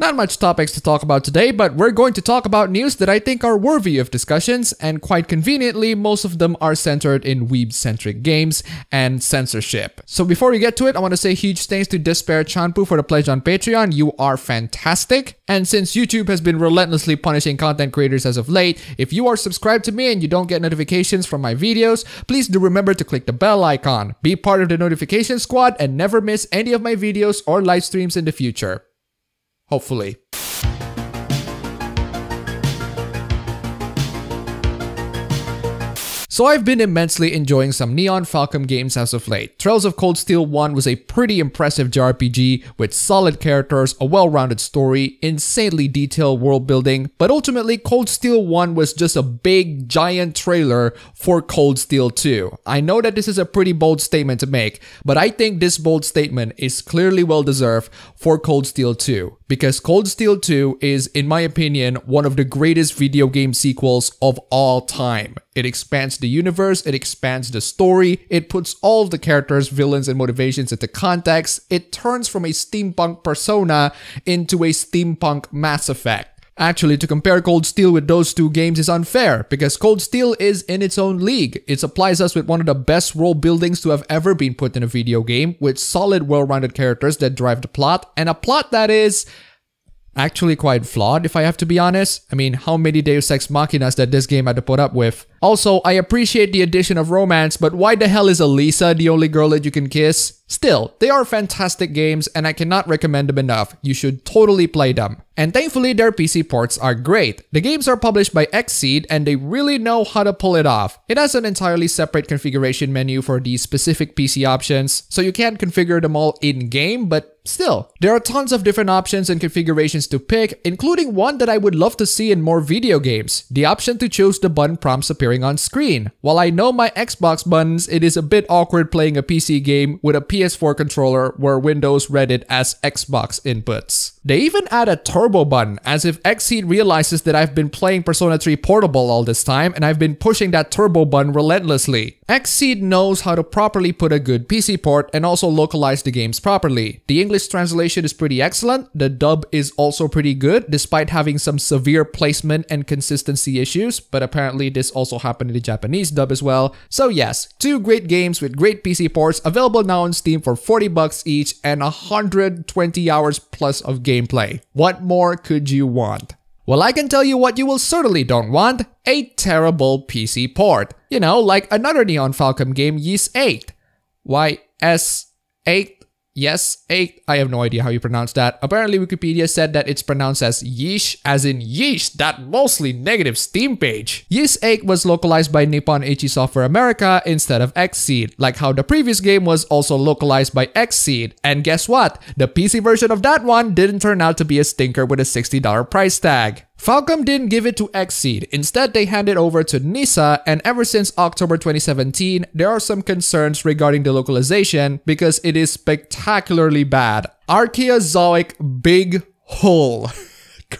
Not much topics to talk about today, but we're going to talk about news that I think are worthy of discussions, and quite conveniently, most of them are centered in weeb-centric games and censorship. So before we get to it, I want to say huge thanks to Despair Chanpu for the pledge on Patreon. You are fantastic. And since YouTube has been relentlessly punishing content creators as of late, if you are subscribed to me and you don't get notifications from my videos, please do remember to click the bell icon. Be part of the notification squad and never miss any of my videos or live streams in the future. Hopefully. So I've been immensely enjoying some Neon Falcom games as of late. Trails of Cold Steel 1 was a pretty impressive JRPG with solid characters, a well-rounded story, insanely detailed world building, but ultimately Cold Steel 1 was just a big, giant trailer for Cold Steel 2. I know that this is a pretty bold statement to make, but I think this bold statement is clearly well-deserved for Cold Steel 2. Because Cold Steel 2 is, in my opinion, one of the greatest video game sequels of all time. It expands the universe, it expands the story, it puts all of the characters, villains, and motivations into context. It turns from a steampunk Persona into a steampunk Mass Effect. Actually, to compare Cold Steel with those two games is unfair, because Cold Steel is in its own league. It supplies us with one of the best world buildings to have ever been put in a video game, with solid, well-rounded characters that drive the plot, and a plot that is actually quite flawed, if I have to be honest. I mean, how many Deus Ex Machinas that this game had to put up with? Also, I appreciate the addition of romance, but why the hell is Elisa the only girl that you can kiss? Still, they are fantastic games and I cannot recommend them enough. You should totally play them. And thankfully, their PC ports are great. The games are published by Xseed and they really know how to pull it off. It has an entirely separate configuration menu for these specific PC options, so you can't configure them all in-game, but still, there are tons of different options and configurations to pick, including one that I would love to see in more video games, the option to choose the button prompts appearing on screen. While I know my Xbox buttons, it is a bit awkward playing a PC game with a PS4 controller where Windows read it as Xbox inputs. They even add a turbo button, as if Xseed realizes that I've been playing Persona 3 Portable all this time and I've been pushing that turbo button relentlessly. Xseed knows how to properly put a good PC port and also localize the games properly. The English translation is pretty excellent, the dub is also pretty good despite having some severe placement and consistency issues, but apparently this also happened in the Japanese dub as well. So yes, two great games with great PC ports available now on Steam for $40 each and 120 hours plus of gameplay. What more could you want? Well, I can tell you what you will certainly don't want: a terrible PC port. You know, like another Neon Falcom game, VIII. YS8? Yes, 8. I have no idea how you pronounce that. Apparently Wikipedia said that it's pronounced as yeesh, as in yeesh, that mostly negative Steam page. VIII was localized by Nippon Ichi Software America instead of Xseed, like how the previous game was also localized by Xseed. And guess what? The PC version of that one didn't turn out to be a stinker with a $60 price tag. Falcom didn't give it to Xseed, instead they handed over to NISA, and ever since October 2017, there are some concerns regarding the localization because it is spectacularly bad. Archaeozoic big hole.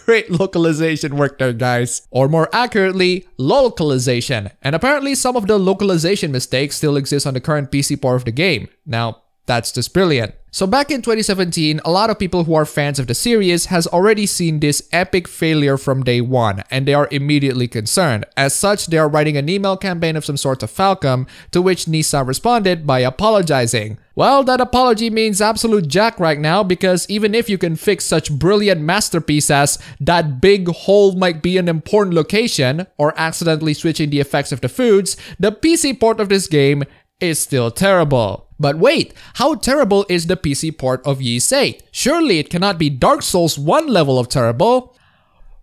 Great localization work there, guys. Or more accurately, localization. And apparently some of the localization mistakes still exist on the current PC port of the game. Now, that's just brilliant. So back in 2017, a lot of people who are fans of the series has already seen this epic failure from day one, and they are immediately concerned. As such, they are writing an email campaign of some sort to Falcom, to which NISA responded by apologizing. Well, that apology means absolute jack right now, because even if you can fix such brilliant masterpiece as that big hole might be an important location, or accidentally switching the effects of the foods, the PC port of this game is still terrible. But wait, how terrible is the PC port of VIII? Surely it cannot be Dark Souls 1 level of terrible.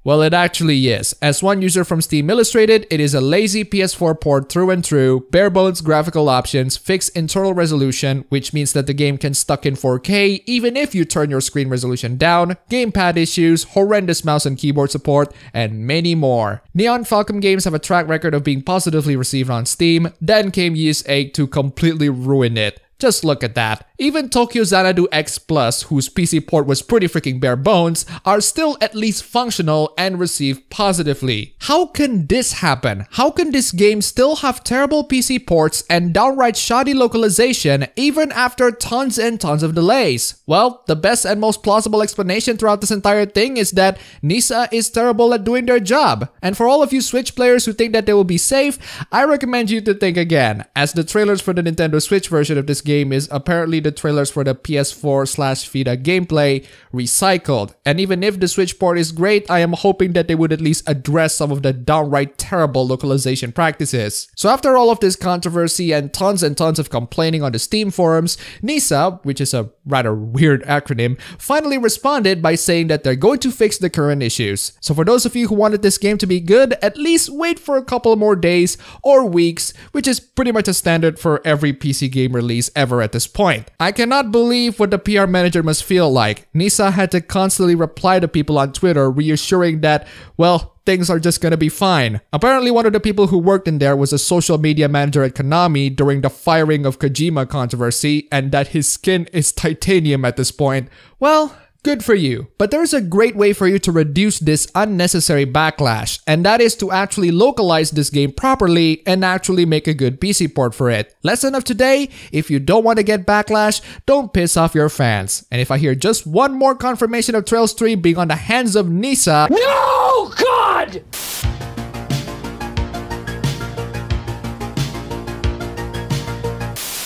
Well, it actually is. As one user from Steam illustrated, it is a lazy PS4 port through and through, bare bones graphical options, fixed internal resolution, which means that the game can stuck in 4K even if you turn your screen resolution down, gamepad issues, horrendous mouse and keyboard support, and many more. Neon Falcom games have a track record of being positively received on Steam, then came VIII to completely ruin it. Just look at that. Even Tokyo Xanadu X Plus, whose PC port was pretty freaking bare bones, are still at least functional and received positively. How can this happen? How can this game still have terrible PC ports and downright shoddy localization even after tons and tons of delays? Well, the best and most plausible explanation throughout this entire thing is that NISA is terrible at doing their job. And for all of you Switch players who think that they will be safe, I recommend you to think again, as the trailers for the Nintendo Switch version of this game is apparently the trailers for the PS4/Vita gameplay recycled. And even if the Switch port is great, I am hoping that they would at least address some of the downright terrible localization practices. So after all of this controversy and tons of complaining on the Steam forums, NISA, which is a rather weird acronym, finally responded by saying that they're going to fix the current issues. So for those of you who wanted this game to be good, at least wait for a couple more days or weeks, which is pretty much a standard for every PC game release ever at this point. I cannot believe what the PR manager must feel like. NISA had to constantly reply to people on Twitter reassuring that, well, things are just gonna be fine. Apparently one of the people who worked in there was a social media manager at Konami during the firing of Kojima controversy, and that his skin is titanium at this point. Well, good for you. But there's a great way for you to reduce this unnecessary backlash, and that is to actually localize this game properly and actually make a good PC port for it. Lesson of today, if you don't want to get backlash, don't piss off your fans. And if I hear just one more confirmation of Trails 3 being on the hands of NISA— No! God!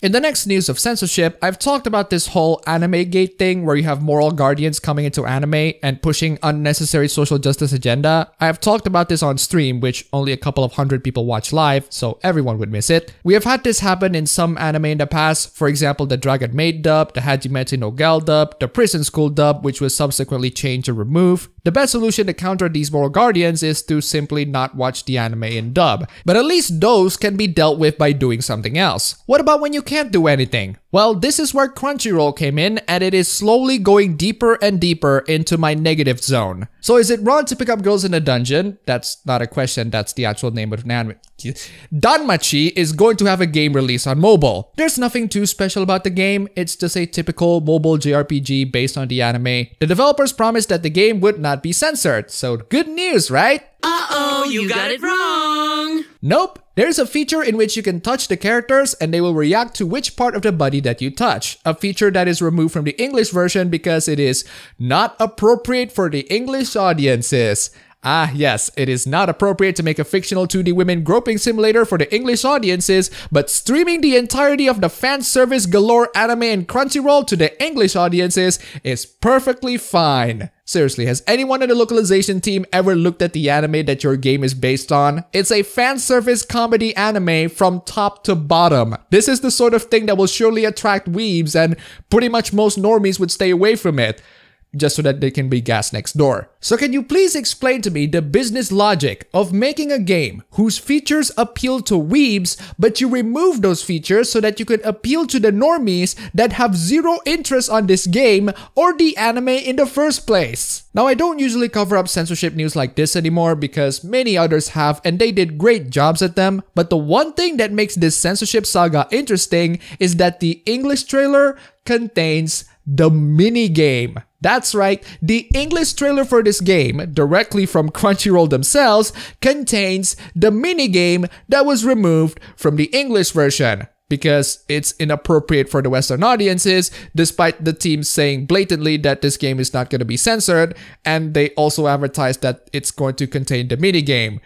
In the next news of censorship, I've talked about this whole AnimeGate thing where you have moral guardians coming into anime and pushing unnecessary social justice agenda. I have talked about this on stream, which only a couple of hundred people watch live, so everyone would miss it. We have had this happen in some anime in the past, for example the Dragon Maid dub, the Hajime no Gal dub, the Prison School dub, which was subsequently changed or removed. The best solution to counter these moral guardians is to simply not watch the anime in dub. But at least those can be dealt with by doing something else. What about when you can't do anything? Well, this is where Crunchyroll came in, and it is slowly going deeper and deeper into my negative zone. So is it wrong to pick up girls in a dungeon? That's not a question, that's the actual name of an anime. Danmachi is going to have a game release on mobile. There's nothing too special about the game, it's just a typical mobile JRPG based on the anime. The developers promised that the game would not be censored, so good news, right? Uh-oh, you got it wrong! Nope. There's a feature in which you can touch the characters and they will react to which part of the body that you touch. A feature that is removed from the English version because it is not appropriate for the English audiences. Ah yes, it is not appropriate to make a fictional 2D women groping simulator for the English audiences, but streaming the entirety of the fan service galore anime and Crunchyroll to the English audiences is perfectly fine. Seriously, has anyone in the localization team ever looked at the anime that your game is based on? It's a fan service comedy anime from top to bottom. This is the sort of thing that will surely attract weebs, and pretty much most normies would stay away from it, just so that they can be gas next door. So can you please explain to me the business logic of making a game whose features appeal to weebs, but you remove those features so that you could appeal to the normies that have zero interest on this game or the anime in the first place? Now, I don't usually cover up censorship news like this anymore because many others have and they did great jobs at them, but the one thing that makes this censorship saga interesting is that the English trailer contains the minigame. That's right, the English trailer for this game, directly from Crunchyroll themselves, contains the minigame that was removed from the English version because it's inappropriate for the Western audiences, despite the team saying blatantly that this game is not going to be censored, and they also advertised that it's going to contain the minigame.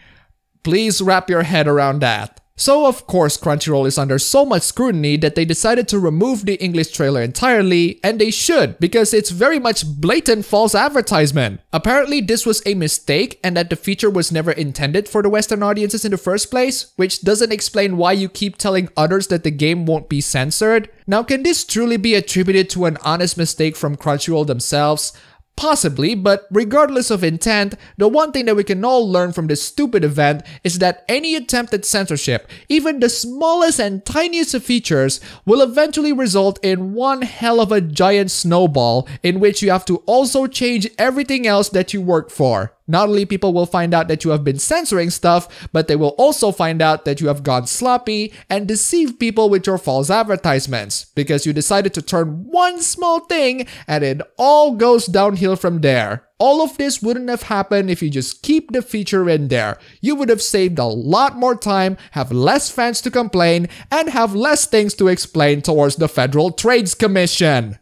Please wrap your head around that. So of course Crunchyroll is under so much scrutiny that they decided to remove the English trailer entirely, and they should because it's very much blatant false advertisement. Apparently this was a mistake and that the feature was never intended for the Western audiences in the first place, which doesn't explain why you keep telling others that the game won't be censored. Now, can this truly be attributed to an honest mistake from Crunchyroll themselves? Possibly, but regardless of intent, the one thing that we can all learn from this stupid event is that any attempt at censorship, even the smallest and tiniest of features, will eventually result in one hell of a giant snowball in which you have to also change everything else that you worked for. Not only people will find out that you have been censoring stuff, but they will also find out that you have gone sloppy and deceived people with your false advertisements because you decided to turn one small thing and it all goes downhill from there. All of this wouldn't have happened if you just keep the feature in there. You would have saved a lot more time, have less fans to complain, and have less things to explain towards the Federal Trades Commission.